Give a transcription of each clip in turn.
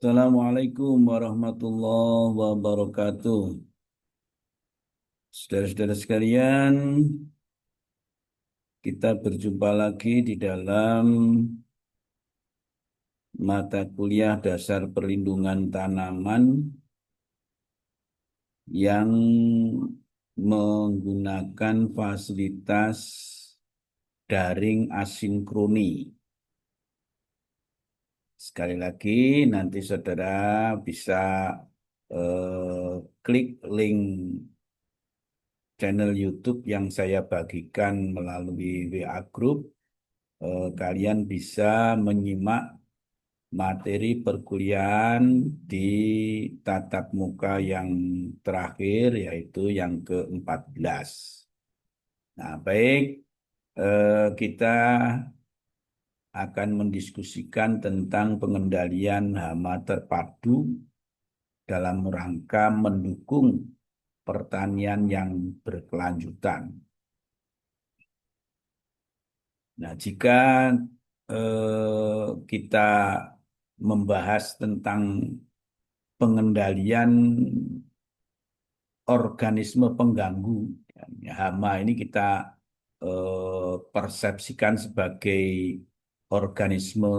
Assalamualaikum warahmatullahi wabarakatuh. Saudara-saudara sekalian, kita berjumpa lagi di dalam mata kuliah dasar perlindungan tanaman yang menggunakan fasilitas daring asinkronி. Sekali lagi, nanti saudara bisa klik link channel YouTube yang saya bagikan melalui WA Group. Kalian bisa menyimak materi perkuliahan di tatap muka yang terakhir, yaitu yang ke-14. Nah, baik, kita akan mendiskusikan tentang pengendalian hama terpadu dalam rangka mendukung pertanian yang berkelanjutan. Nah, jika kita membahas tentang pengendalian organisme pengganggu, ya, hama ini kita persepsikan sebagai organisme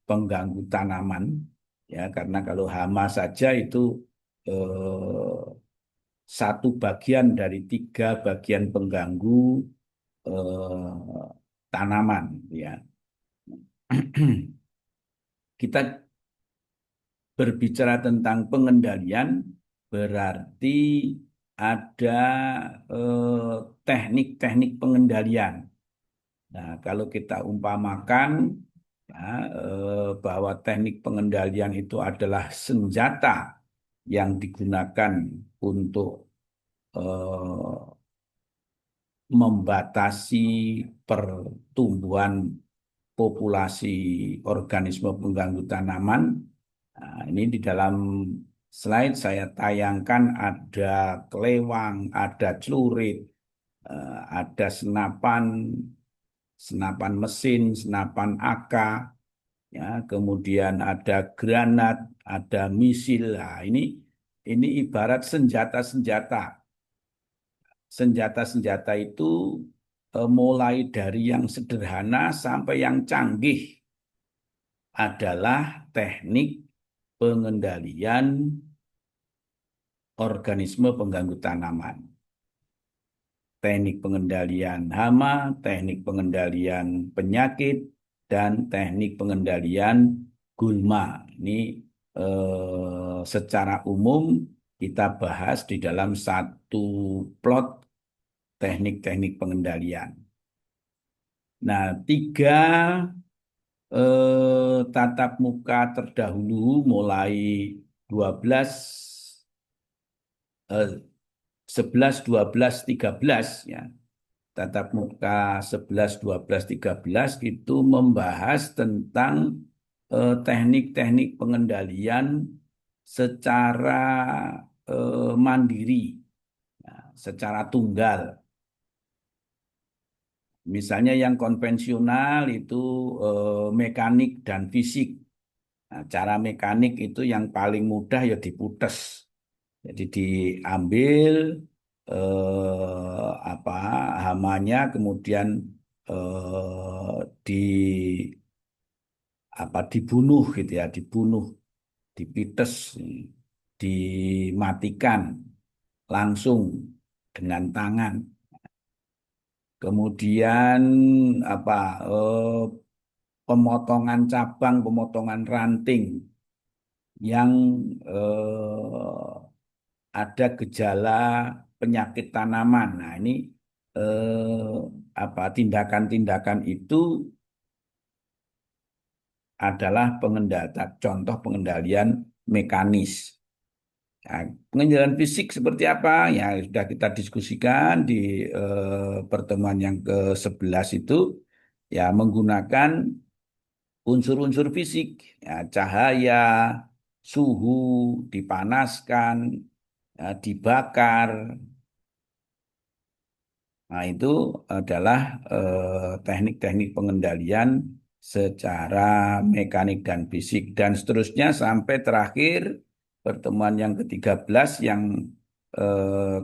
pengganggu tanaman, ya, karena kalau hama saja itu satu bagian dari tiga bagian pengganggu tanaman, ya. Kita berbicara tentang pengendalian berarti ada teknik-teknik pengendalian. Nah, kalau kita umpamakan, ya, bahwa teknik pengendalian itu adalah senjata yang digunakan untuk eh, membatasi pertumbuhan populasi organisme pengganggu tanaman. Nah, ini di dalam slide saya tayangkan ada kelewang, ada celurit, ada senapan, senapan mesin, senapan AK, ya, kemudian ada granat, ada misil. Nah, ini ibarat senjata-senjata. Senjata-senjata itu mulai dari yang sederhana sampai yang canggih adalah teknik pengendalian organisme pengganggu tanaman. Teknik pengendalian hama, teknik pengendalian penyakit, dan teknik pengendalian gulma. Ini secara umum kita bahas di dalam satu plot teknik-teknik pengendalian. Nah, tiga tatap muka terdahulu mulai 12, 11, 12, 13, ya. Tatap muka 11, 12, 13 itu membahas tentang teknik-teknik pengendalian secara mandiri, ya, secara tunggal. Misalnya yang konvensional itu mekanik dan fisik. Nah, cara mekanik itu yang paling mudah ya diputes. Jadi diambil apa hamanya, kemudian di apa dibunuh gitu ya, dibunuh, dipites, dimatikan langsung dengan tangan. Kemudian apa pemotongan cabang, pemotongan ranting yang ada gejala penyakit tanaman. Nah, ini apa tindakan-tindakan itu adalah contoh pengendalian mekanis. Nah, pengendalian fisik seperti apa? Ya, sudah kita diskusikan di pertemuan yang ke-11 itu, ya, menggunakan unsur-unsur fisik, ya, cahaya, suhu, dipanaskan, ya, dibakar. Nah, itu adalah teknik-teknik pengendalian secara mekanik dan fisik dan seterusnya sampai terakhir pertemuan yang ke-13 yang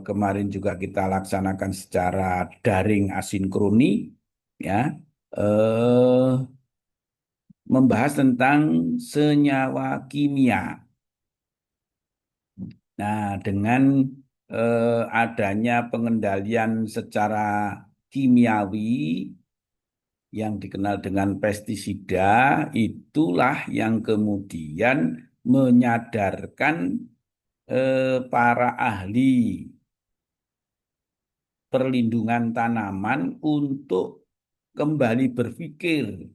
kemarin juga kita laksanakan secara daring asinkronி ya eh, membahas tentang senyawa kimia. Nah, dengan adanya pengendalian secara kimiawi yang dikenal dengan pestisida, itulah yang kemudian menyadarkan para ahli perlindungan tanaman untuk kembali berpikir.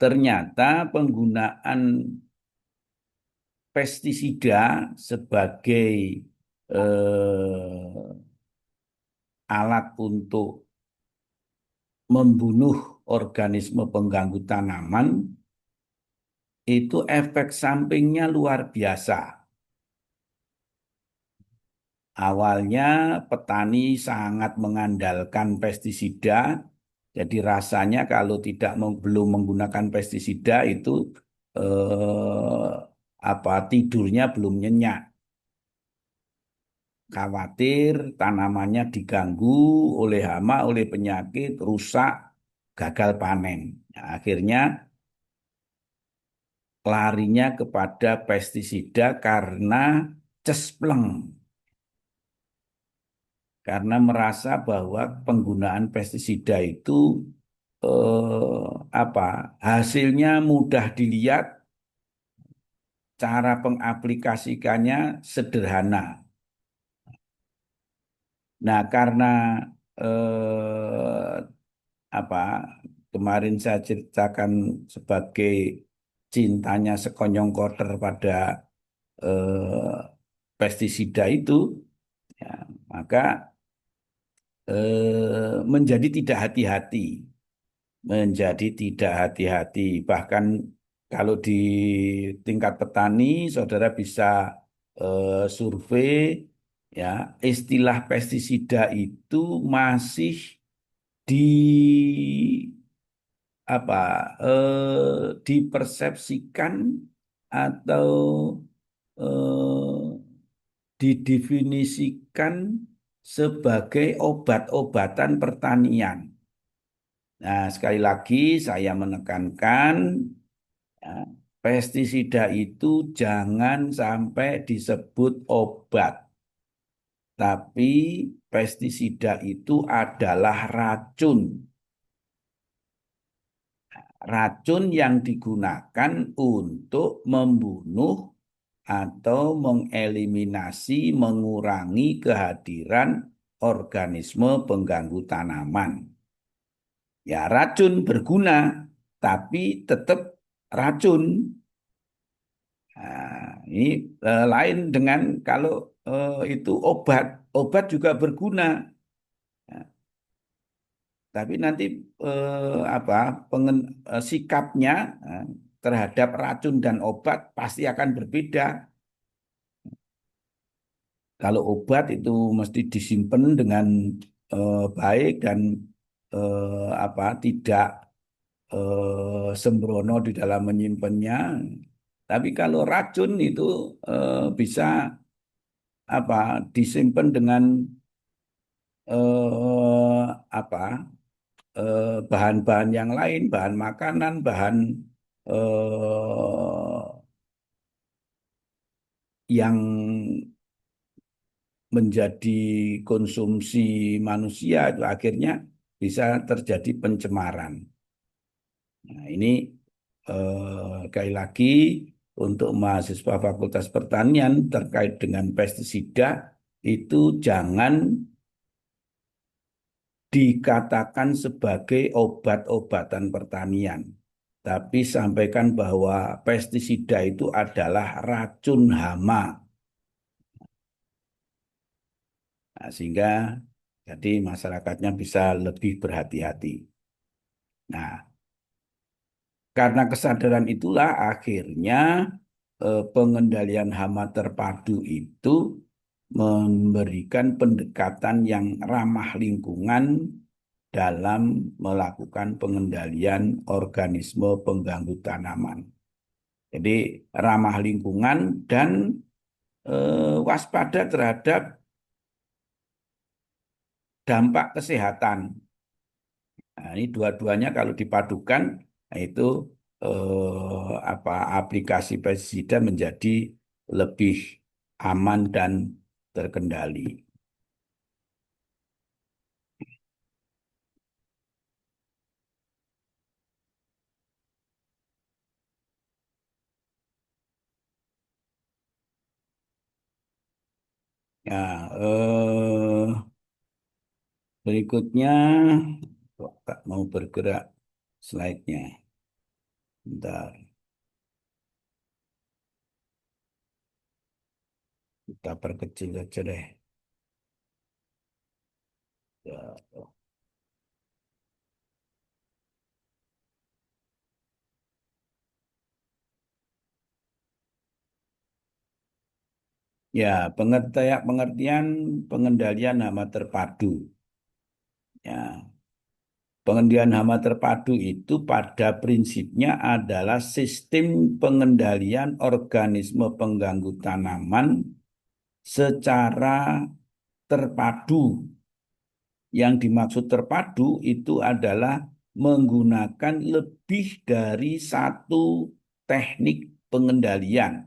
Ternyata penggunaan pestisida sebagai alat untuk membunuh organisme pengganggu tanaman itu efek sampingnya luar biasa. Awalnya petani sangat mengandalkan pestisida, jadi rasanya kalau tidak belum menggunakan pestisida itu tidurnya belum nyenyak. Khawatir tanamannya diganggu oleh hama, oleh penyakit, rusak, gagal panen. Nah, akhirnya larinya kepada pestisida karena cespleng. Karena merasa bahwa penggunaan pestisida itu hasilnya mudah dilihat, cara pengaplikasikannya sederhana. Nah, karena eh, apa kemarin saya ceritakan sebagai cintanya sekonyong koter pada pestisida itu, ya, maka menjadi tidak hati-hati, menjadi tidak hati-hati. Bahkan kalau di tingkat petani, saudara bisa survei, ya, istilah pestisida itu masih di apa dipersepsikan atau eh, didefinisikan sebagai obat-obatan pertanian. Nah, sekali lagi saya menekankan ya, pestisida itu jangan sampai disebut obat, tapi pestisida itu adalah racun. Racun yang digunakan untuk membunuh atau mengeliminasi, mengurangi kehadiran organisme pengganggu tanaman. Ya, racun berguna, tapi tetap racun. Nah, ini lain dengan kalau itu obat. Obat juga berguna. Nah, tapi nanti sikapnya terhadap racun dan obat pasti akan berbeda. Kalau obat itu mesti disimpan dengan baik dan tidak sembrono di dalam menyimpannya. Tapi kalau racun itu bisa disimpan dengan eh, apa bahan-bahan yang lain, bahan makanan, bahan yang menjadi konsumsi manusia itu akhirnya bisa terjadi pencemaran. Nah, ini sekali lagi untuk mahasiswa Fakultas Pertanian terkait dengan pestisida itu jangan dikatakan sebagai obat-obatan pertanian, tapi sampaikan bahwa pestisida itu adalah racun hama. Nah, sehingga jadi masyarakatnya bisa lebih berhati-hati. Nah, karena kesadaran itulah akhirnya pengendalian hama terpadu itu memberikan pendekatan yang ramah lingkungan dalam melakukan pengendalian organisme pengganggu tanaman. Jadi ramah lingkungan dan waspada terhadap dampak kesehatan. Nah, ini dua-duanya kalau dipadukan, nah itu aplikasi pestisida menjadi lebih aman dan terkendali. Ya, berikutnya kok tak mau bergerak slide-nya. Bentar, kita perkecil aja deh. Ya, ya, pengertian pengendalian hama terpadu. Ya, pengendalian hama terpadu itu pada prinsipnya adalah sistem pengendalian organisme pengganggu tanaman secara terpadu. Yang dimaksud terpadu itu adalah menggunakan lebih dari satu teknik pengendalian.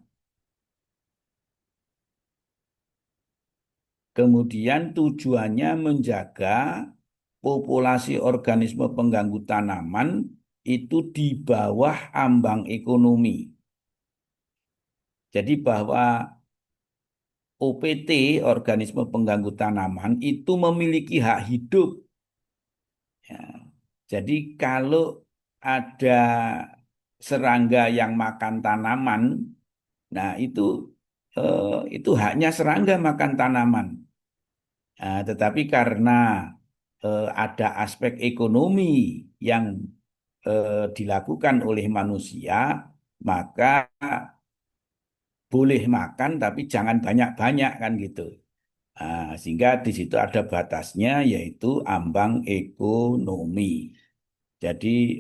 Kemudian tujuannya menjaga populasi organisme pengganggu tanaman itu di bawah ambang ekonomi. Jadi bahwa OPT, organisme pengganggu tanaman, itu memiliki hak hidup. Ya. Jadi kalau ada serangga yang makan tanaman, nah itu haknya serangga makan tanaman. Nah, tetapi karena ada aspek ekonomi yang dilakukan oleh manusia, maka boleh makan tapi jangan banyak-banyak kan gitu. Sehingga di situ ada batasnya yaitu ambang ekonomi. Jadi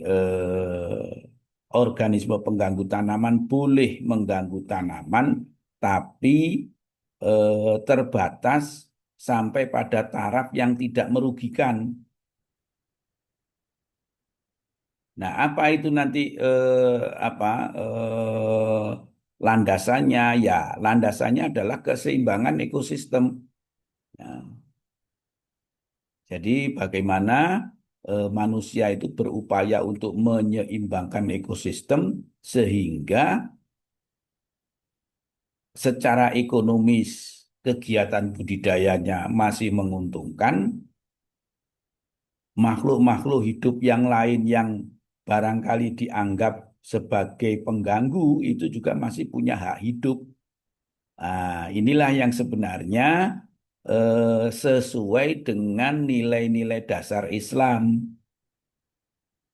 organisme pengganggu tanaman boleh mengganggu tanaman, tapi terbatas sampai pada taraf yang tidak merugikan. Nah, apa itu nanti apa landasannya? Ya, landasannya adalah keseimbangan ekosistem. Nah, jadi bagaimana manusia itu berupaya untuk menyeimbangkan ekosistem sehingga secara ekonomis kegiatan budidayanya masih menguntungkan, makhluk-makhluk hidup yang lain yang barangkali dianggap sebagai pengganggu itu juga masih punya hak hidup. Inilah yang sebenarnya sesuai dengan nilai-nilai dasar Islam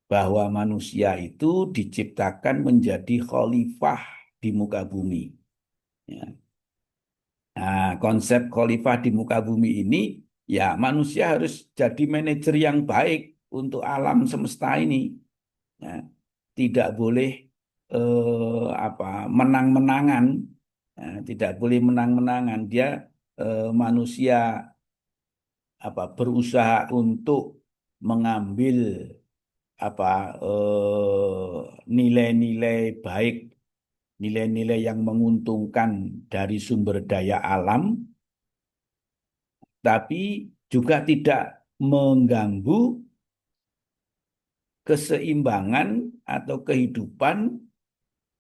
bahwa manusia itu diciptakan menjadi khalifah di muka bumi. Ya. Nah, konsep khalifah di muka bumi ini, ya manusia harus jadi manajer yang baik untuk alam semesta ini. Ya. Tidak boleh apa menang-menangan, ya, tidak boleh menang-menangan. Dia manusia apa berusaha untuk mengambil apa nilai-nilai baik, nilai-nilai yang menguntungkan dari sumber daya alam, tapi juga tidak mengganggu keseimbangan atau kehidupan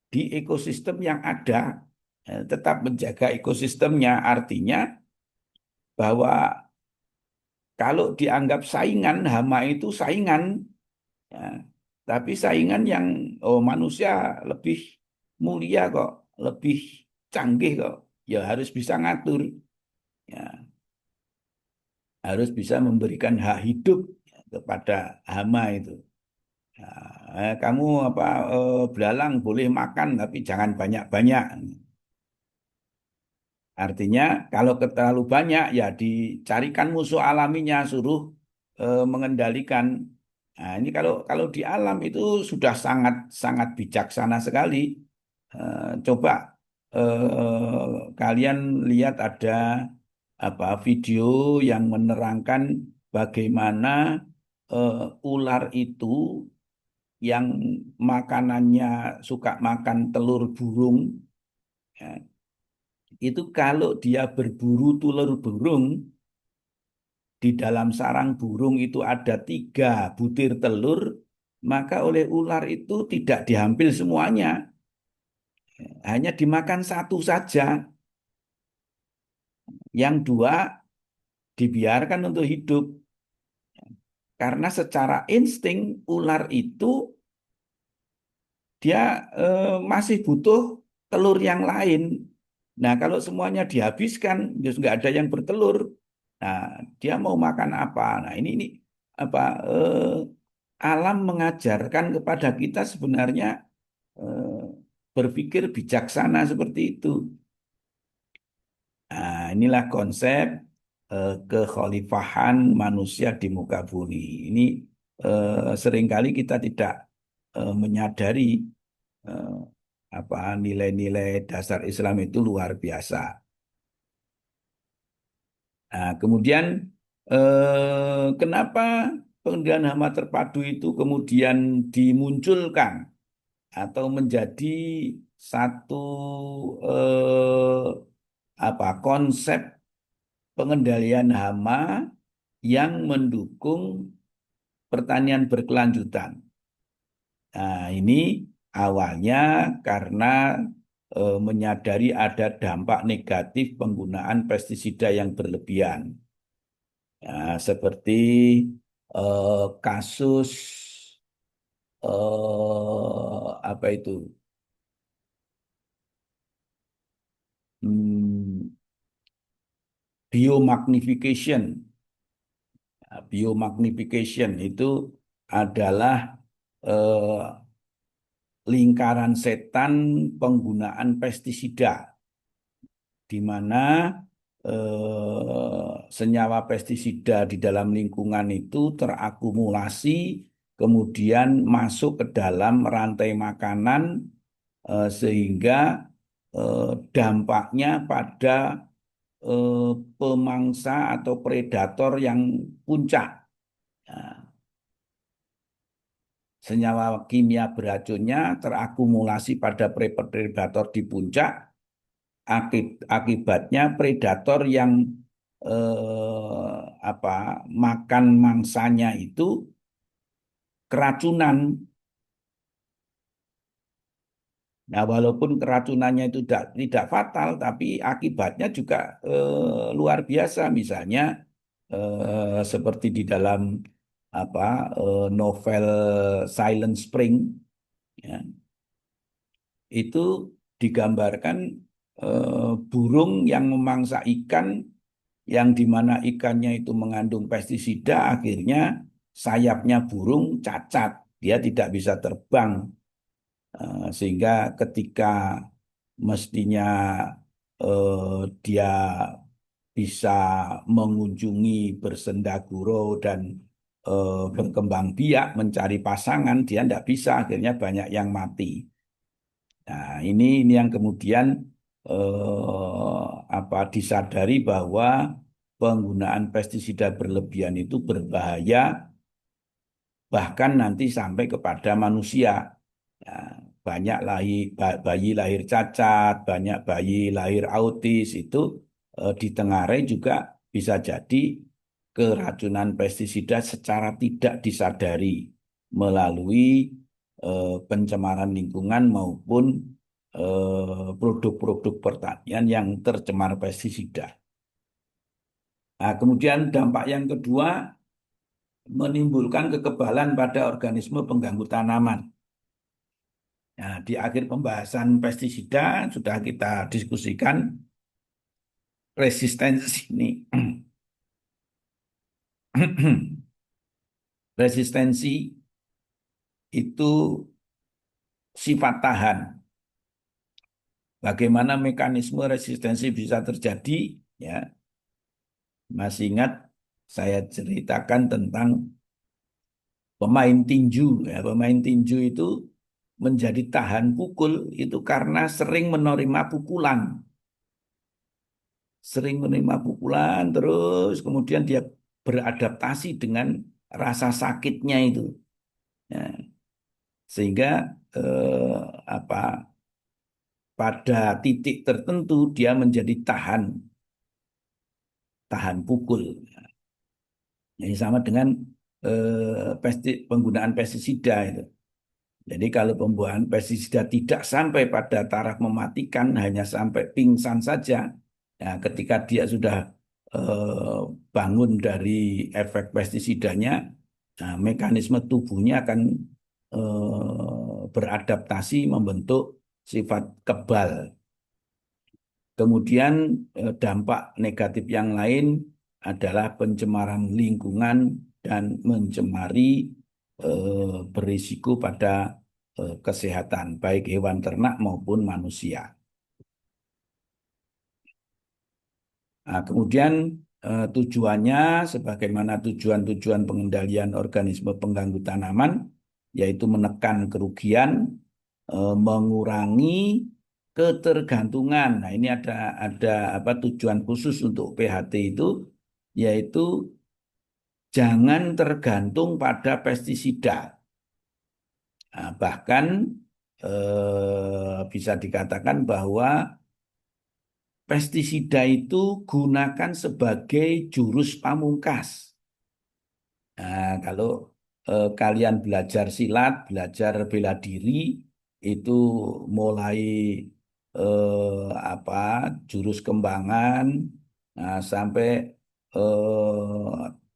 di ekosistem yang ada. Tetap menjaga ekosistemnya, artinya bahwa kalau dianggap saingan, hama itu saingan, ya. Tapi saingan yang manusia lebih mulia kok, lebih canggih kok, ya harus bisa ngatur, ya harus bisa memberikan hak hidup kepada hama itu. Kamu apa belalang boleh makan tapi jangan banyak-banyak. Artinya kalau terlalu banyak ya dicarikan musuh alaminya, suruh mengendalikan. Nah, ini kalau kalau di alam itu sudah sangat sangat bijaksana sekali. Coba kalian lihat ada apa video yang menerangkan bagaimana ular itu yang makanannya suka makan telur burung, ya, itu kalau dia berburu telur burung, di dalam sarang burung itu ada 3 butir telur, maka oleh ular itu tidak diambil semuanya, hanya dimakan satu saja, yang 2 dibiarkan untuk hidup. Karena secara insting ular itu dia masih butuh telur yang lain. Nah, kalau semuanya dihabiskan, terus nggak ada yang bertelur. Nah, dia mau makan apa? Nah, ini apa alam mengajarkan kepada kita sebenarnya eh, berpikir bijaksana seperti itu. Nah, inilah konsep kekhalifahan manusia di muka bumi. Ini seringkali kita tidak menyadari eh, apa nilai-nilai dasar Islam itu luar biasa. Nah, kemudian kenapa pengendalian hama terpadu itu kemudian dimunculkan atau menjadi satu konsep pengendalian hama yang mendukung pertanian berkelanjutan. Nah, ini awalnya karena menyadari ada dampak negatif penggunaan pestisida yang berlebihan. Ya, seperti kasus apa itu? Hmm, biomagnification. Nah, biomagnification itu adalah eh, lingkaran setan penggunaan pestisida, di mana senyawa pestisida di dalam lingkungan itu terakumulasi, kemudian masuk ke dalam rantai makanan, sehingga eh, dampaknya pada eh, pemangsa atau predator yang puncak. Nah, senyawa kimia beracunnya terakumulasi pada predator di puncak. Akibatnya predator yang apa makan mangsanya itu keracunan. Nah, walaupun keracunannya itu tidak fatal, tapi akibatnya juga luar biasa. Misalnya seperti di dalam apa novel Silent Spring, ya, itu digambarkan burung yang memangsa ikan, yang di mana ikannya itu mengandung pestisida, akhirnya sayapnya burung cacat, dia tidak bisa terbang. Sehingga ketika mestinya dia bisa mengunjungi bersenda gurau dan berkembang biak mencari pasangan, dia tidak bisa, akhirnya banyak yang mati. Nah, ini yang kemudian disadari bahwa penggunaan pestisida berlebihan itu berbahaya, bahkan nanti sampai kepada manusia. Ya, banyak bayi lahir cacat, banyak bayi lahir autis itu ditengarai juga bisa jadi keracunan pestisida secara tidak disadari melalui pencemaran lingkungan maupun produk-produk pertanian yang tercemar pestisida. Nah, kemudian dampak yang kedua menimbulkan kekebalan pada organisme pengganggu tanaman. Nah, di akhir pembahasan pestisida sudah kita diskusikan resistensi ini. Resistensi itu sifat tahan. Bagaimana mekanisme resistensi bisa terjadi? Ya, masih ingat saya ceritakan tentang pemain tinju. Ya, pemain tinju itu menjadi tahan pukul itu karena sering menerima pukulan. Sering menerima pukulan, terus kemudian dia beradaptasi dengan rasa sakitnya itu. Ya, sehingga eh, apa pada titik tertentu dia menjadi tahan tahan pukul. Ini sama dengan penggunaan pestisida itu. Jadi kalau pembuahan pestisida tidak sampai pada taraf mematikan, hanya sampai pingsan saja, ya ketika dia sudah eh, bangun dari efek pestisidanya, nah, mekanisme tubuhnya akan beradaptasi membentuk sifat kebal. Kemudian dampak negatif yang lain adalah pencemaran lingkungan dan mencemari berisiko pada kesehatan baik hewan ternak maupun manusia. Nah, kemudian tujuannya sebagaimana tujuan-tujuan pengendalian organisme pengganggu tanaman yaitu menekan kerugian, mengurangi ketergantungan. Nah, ini ada apa tujuan khusus untuk PHT itu yaitu jangan tergantung pada pestisida. Nah, bahkan bisa dikatakan bahwa pestisida itu gunakan sebagai jurus pamungkas. Nah, kalau kalian belajar silat, belajar bela diri, itu mulai apa jurus kembangan, nah, sampai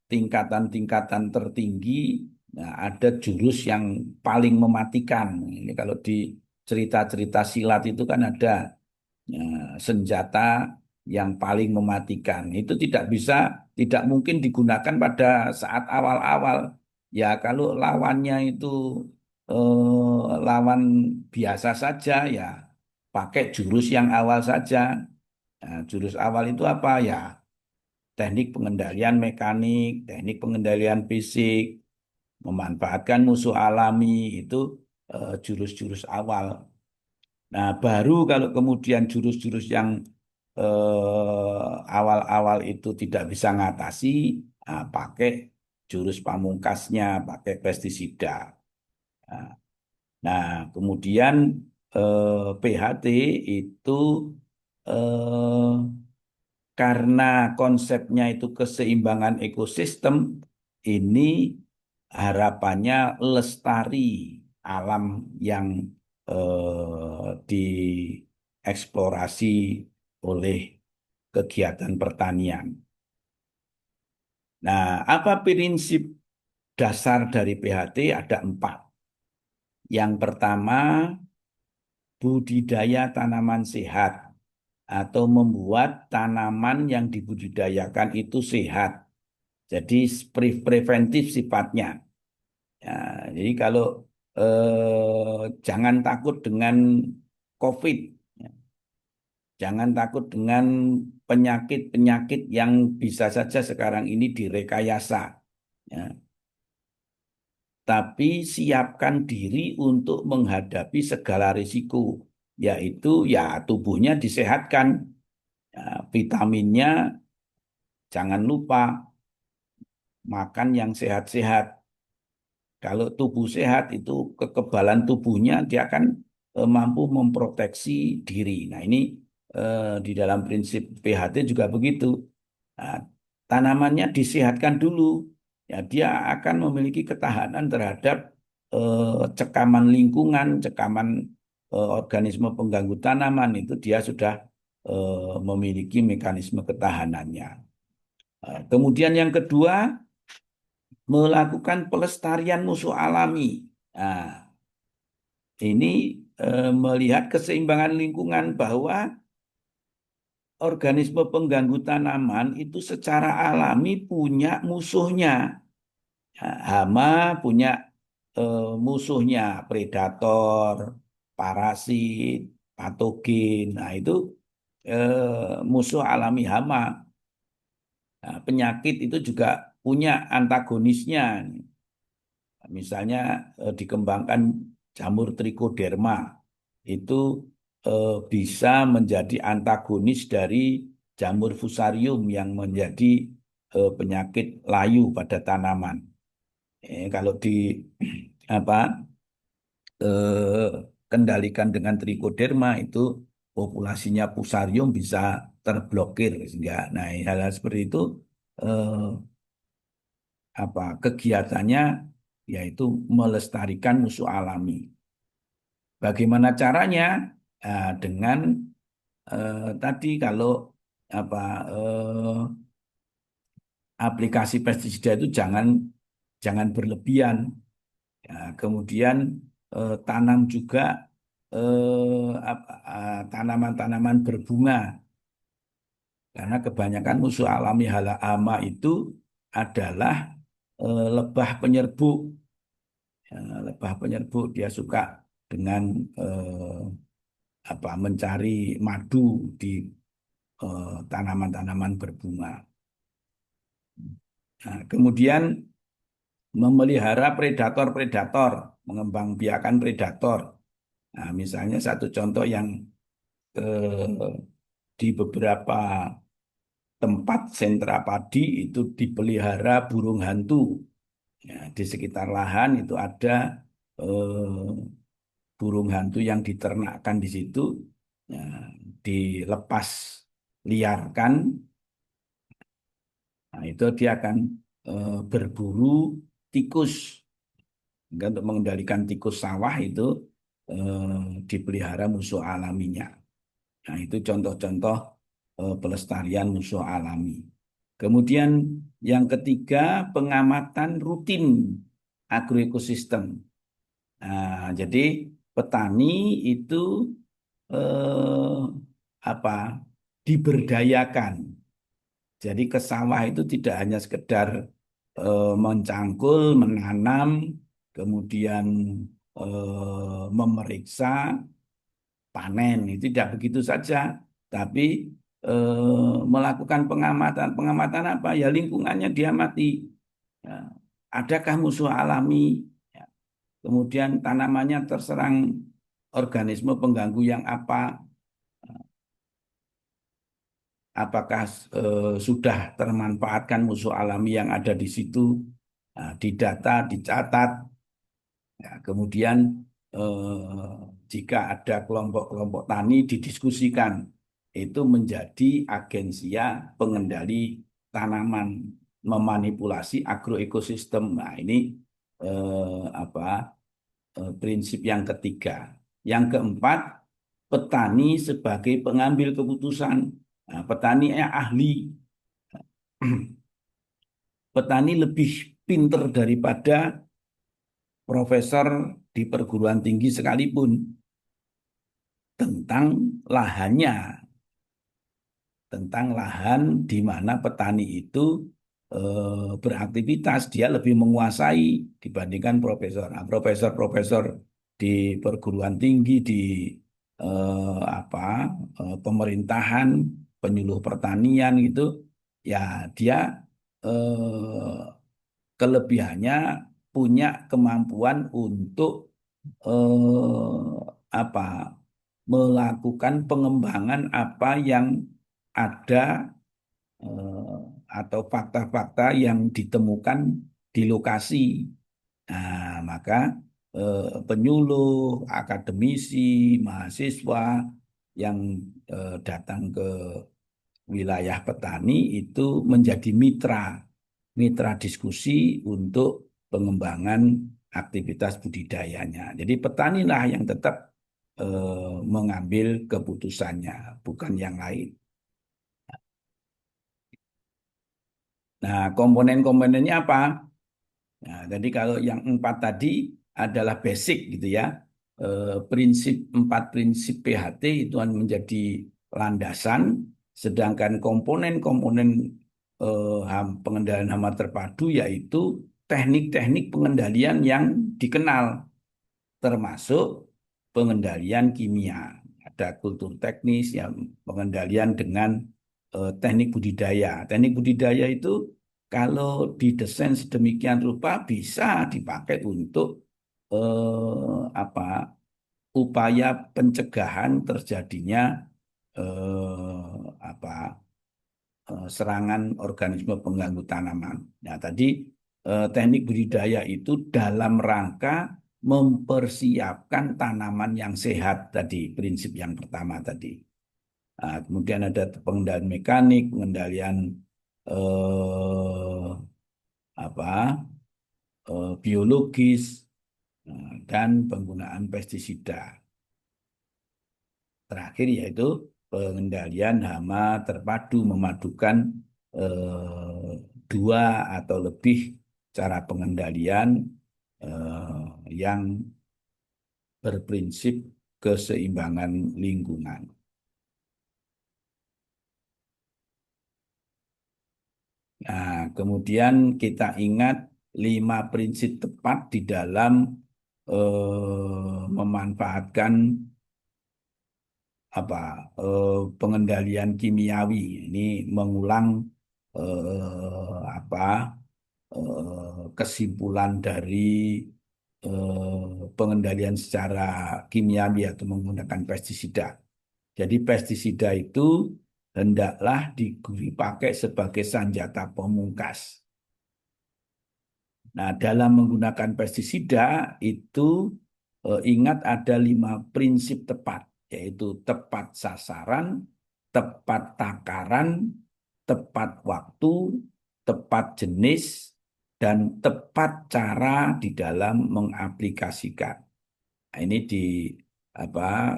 tingkatan-tingkatan tertinggi, nah, ada jurus yang paling mematikan. Ini kalau di cerita-cerita silat itu kan ada senjata yang paling mematikan. Itu tidak mungkin digunakan pada saat awal-awal. Ya, kalau lawannya itu lawan biasa saja, ya pakai jurus yang awal saja. Nah, jurus awal itu apa ya? Teknik pengendalian mekanik, teknik pengendalian fisik, memanfaatkan musuh alami itu jurus-jurus awal. Nah, baru kalau kemudian jurus-jurus yang awal-awal itu tidak bisa ngatasi, nah, pakai jurus pamungkasnya, pakai pestisida. Nah, nah, kemudian PHT itu eh, karena konsepnya itu keseimbangan ekosistem, ini harapannya lestari alam yang dieksplorasi oleh kegiatan pertanian. Nah, apa prinsip dasar dari PHT? Ada 4. Yang pertama, budidaya tanaman sehat atau membuat tanaman yang dibudidayakan itu sehat. Jadi preventif sifatnya. Ya, jadi kalau jangan takut dengan COVID, ya. Jangan takut dengan penyakit-penyakit yang bisa saja sekarang ini direkayasa. Ya. Tapi siapkan diri untuk menghadapi segala risiko, yaitu ya tubuhnya disehatkan, ya, vitaminnya jangan lupa makan yang sehat-sehat. Kalau tubuh sehat itu kekebalan tubuhnya dia akan mampu memproteksi diri. Nah, ini di dalam prinsip PHT juga begitu. Nah, tanamannya disehatkan dulu. Ya, dia akan memiliki ketahanan terhadap cekaman lingkungan, cekaman organisme pengganggu tanaman itu dia sudah memiliki mekanisme ketahanannya. Kemudian yang kedua, melakukan pelestarian musuh alami. Nah, ini melihat keseimbangan lingkungan bahwa organisme pengganggu tanaman itu secara alami punya musuhnya. Ya, hama punya musuhnya, predator, parasit, patogen. Nah, itu musuh alami hama. Nah, penyakit itu juga punya antagonisnya. Misalnya dikembangkan jamur trichoderma itu bisa menjadi antagonis dari jamur fusarium yang menjadi penyakit layu pada tanaman. Kalau di apa kendalikan dengan trichoderma itu populasinya fusarium bisa terblokir sehingga nah hal-hal seperti itu eh, kegiatannya yaitu melestarikan musuh alami. Bagaimana caranya? Dengan tadi kalau apa aplikasi pestisida itu jangan jangan berlebihan. Ya, kemudian tanam juga tanaman-tanaman berbunga karena kebanyakan musuh alami hama itu adalah lebah penyerbuk. Ya, lebah penyerbuk dia suka dengan mencari madu di tanaman-tanaman berbunga. Nah, kemudian memelihara predator-predator, mengembangbiakan predator. Nah, misalnya satu contoh yang eh, di beberapa tempat sentra padi itu dipelihara burung hantu. Ya, di sekitar lahan itu ada eh, burung hantu yang diternakkan di situ, ya, dilepas liarkan. Nah, itu dia akan berburu tikus. Untuk mengendalikan tikus sawah itu dipelihara musuh alaminya. Nah, itu contoh-contoh pelestarian musuh alami. Kemudian yang ketiga, pengamatan rutin agroekosistem. Nah, jadi petani itu eh, apa diberdayakan. Jadi ke sawah itu tidak hanya sekedar mencangkul, menanam, kemudian memeriksa, panen. Itu tidak begitu saja, tapi melakukan pengamatan. Pengamatan apa? Ya lingkungannya diamati. Ya, adakah musuh alami? Ya, kemudian tanamannya terserang organisme pengganggu yang apa? Apakah sudah termanfaatkan musuh alami yang ada di situ? Nah, didata, dicatat. Ya, kemudian jika ada kelompok-kelompok tani didiskusikan, itu menjadi agensia pengendali tanaman, memanipulasi agroekosistem. Nah, ini prinsip yang ketiga. Yang keempat, petani sebagai pengambil keputusan. Nah, petani ahli. Petani lebih pinter daripada profesor di perguruan tinggi sekalipun tentang lahannya, tentang lahan di mana petani itu beraktivitas, dia lebih menguasai dibandingkan profesor. Nah, profesor-profesor di perguruan tinggi di apa pemerintahan, penyuluh pertanian gitu, ya dia kelebihannya punya kemampuan untuk apa melakukan pengembangan apa yang ada eh, atau fakta-fakta yang ditemukan di lokasi. Nah, maka penyuluh, akademisi, mahasiswa yang datang ke wilayah petani itu menjadi mitra diskusi untuk pengembangan aktivitas budidayanya. Jadi petanilah yang tetap mengambil keputusannya, bukan yang lain. Nah, komponen-komponennya apa? Nah, jadi kalau yang empat tadi adalah basic gitu ya. Empat prinsip PHT itu menjadi landasan, sedangkan komponen-komponen pengendalian hama terpadu yaitu teknik-teknik pengendalian yang dikenal, termasuk pengendalian kimia. Ada kultur teknis yang pengendalian dengan teknik budidaya. Teknik budidaya itu kalau didesain sedemikian rupa bisa dipakai untuk apa upaya pencegahan terjadinya apa serangan organisme pengganggu tanaman. Nah, tadi teknik budidaya itu dalam rangka mempersiapkan tanaman yang sehat tadi, prinsip yang pertama tadi. Nah, kemudian ada pengendalian mekanik, pengendalian eh, apa biologis, dan penggunaan pestisida. Terakhir yaitu pengendalian hama terpadu memadukan eh, dua atau lebih cara pengendalian yang berprinsip keseimbangan lingkungan. Nah, kemudian kita ingat 5 prinsip tepat di dalam memanfaatkan apa pengendalian kimiawi. Ini mengulang apa kesimpulan dari pengendalian secara kimiawi atau menggunakan pestisida. Jadi pestisida itu hendaklah dipakai sebagai senjata pemungkas. Nah, dalam menggunakan pestisida itu ingat ada 5 prinsip tepat, yaitu tepat sasaran, tepat takaran, tepat waktu, tepat jenis, dan tepat cara di dalam mengaplikasikan. Nah, ini di apa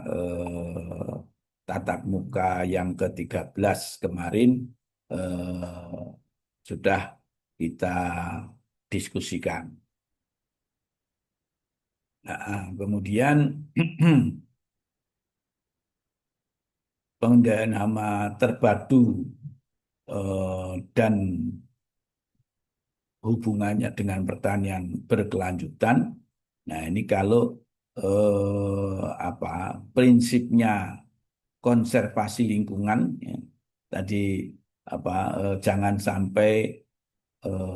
tatap muka yang ke-13 kemarin sudah kita diskusikan. Nah, kemudian pengendalian hama terpadu dan hubungannya dengan pertanian berkelanjutan. Nah, ini kalau apa prinsipnya konservasi lingkungan ya, tadi apa jangan sampai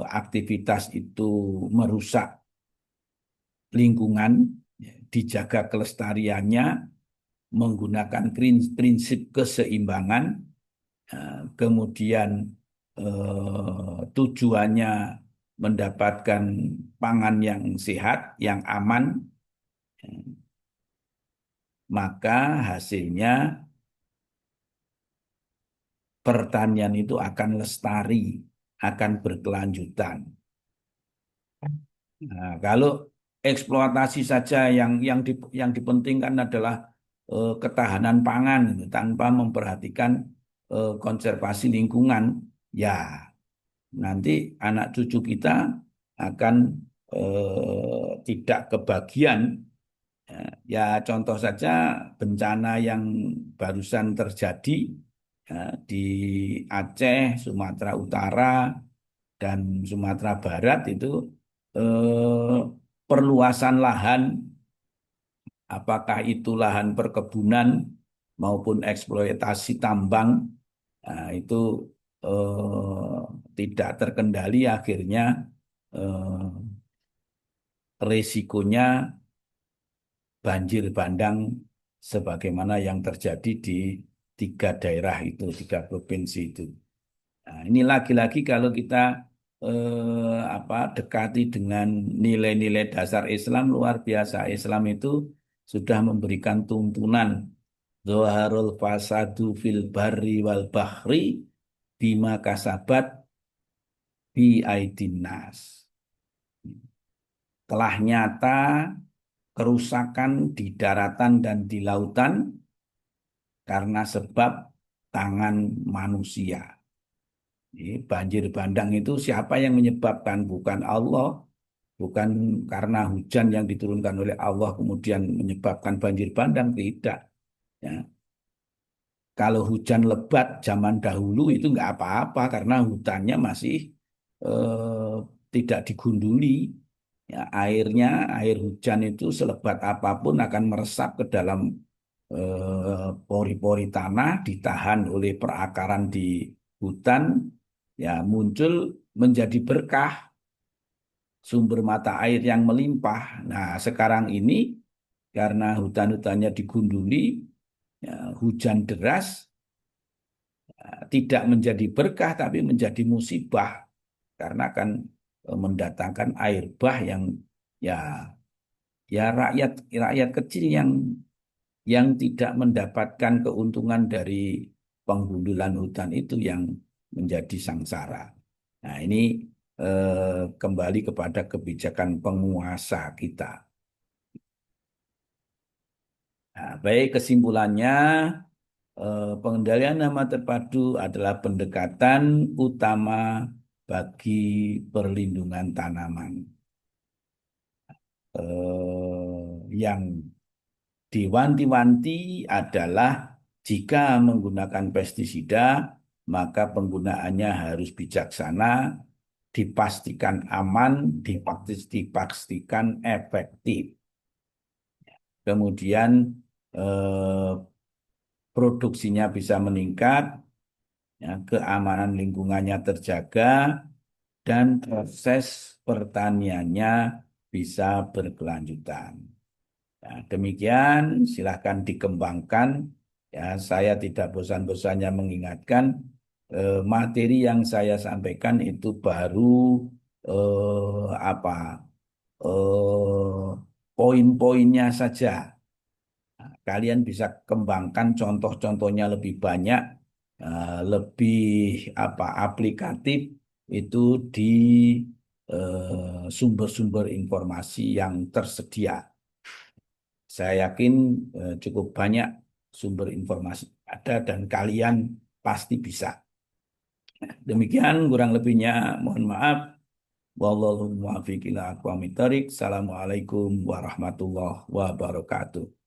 aktivitas itu merusak lingkungan, ya, dijaga kelestariannya menggunakan prinsip keseimbangan, kemudian tujuannya mendapatkan pangan yang sehat, yang aman, maka hasilnya pertanian itu akan lestari, akan berkelanjutan. Nah, kalau eksploitasi saja yang dipentingkan adalah ketahanan pangan gitu, tanpa memperhatikan konservasi lingkungan, ya nanti anak cucu kita akan tidak kebagian. Ya, ya, contoh saja bencana yang barusan terjadi ya, di Aceh, Sumatera Utara, dan Sumatera Barat itu eh, perluasan lahan, apakah itu lahan perkebunan maupun eksploitasi tambang, nah, itu tidak terkendali akhirnya eh, risikonya banjir bandang sebagaimana yang terjadi di 3 daerah itu, 3 provinsi itu. Nah, ini lagi-lagi kalau kita dekati dengan nilai-nilai dasar Islam luar biasa. Islam itu sudah memberikan tuntunan Zoharul fasadu fil barri wal bahri bima kasabat bi aidin nas. Telah nyata kerusakan di daratan dan di lautan karena sebab tangan manusia. Banjir bandang itu siapa yang menyebabkan? Bukan Allah, bukan karena hujan yang diturunkan oleh Allah kemudian menyebabkan banjir bandang, tidak. Ya. Kalau hujan lebat zaman dahulu itu nggak apa-apa karena hutannya masih eh, tidak digunduli. Ya, air hujan itu selebat apapun akan meresap ke dalam pori-pori tanah, ditahan oleh perakaran di hutan ya muncul menjadi berkah, sumber mata air yang melimpah. Nah, sekarang ini karena hutan-hutannya digunduli, ya, hujan deras tidak menjadi berkah tapi menjadi musibah karena akan mendatangkan air bah yang ya ya rakyat rakyat kecil yang tidak mendapatkan keuntungan dari penggundulan hutan itu yang menjadi sangsara. Nah, ini kembali kepada kebijakan penguasa kita. Nah, baik kesimpulannya, pengendalian hama terpadu adalah pendekatan utama bagi perlindungan tanaman. Yang diwanti-wanti adalah jika menggunakan pestisida, maka penggunaannya harus bijaksana, dipastikan aman, dipastikan efektif. Kemudian eh, produksinya bisa meningkat, ya, keamanan lingkungannya terjaga, dan proses pertaniannya bisa berkelanjutan. Ya, demikian, silahkan dikembangkan. Ya, saya tidak bosan-bosannya mengingatkan materi yang saya sampaikan itu baru apa poin-poinnya saja. Kalian bisa kembangkan contoh-contohnya lebih banyak, lebih apa aplikatif itu di sumber-sumber informasi yang tersedia. Saya yakin cukup banyak sumber informasi ada dan kalian pasti bisa. Demikian kurang lebihnya, mohon maaf. Wallahu muwaffiq ila aqwamit thoriq. Assalamualaikum warahmatullahi wabarakatuh.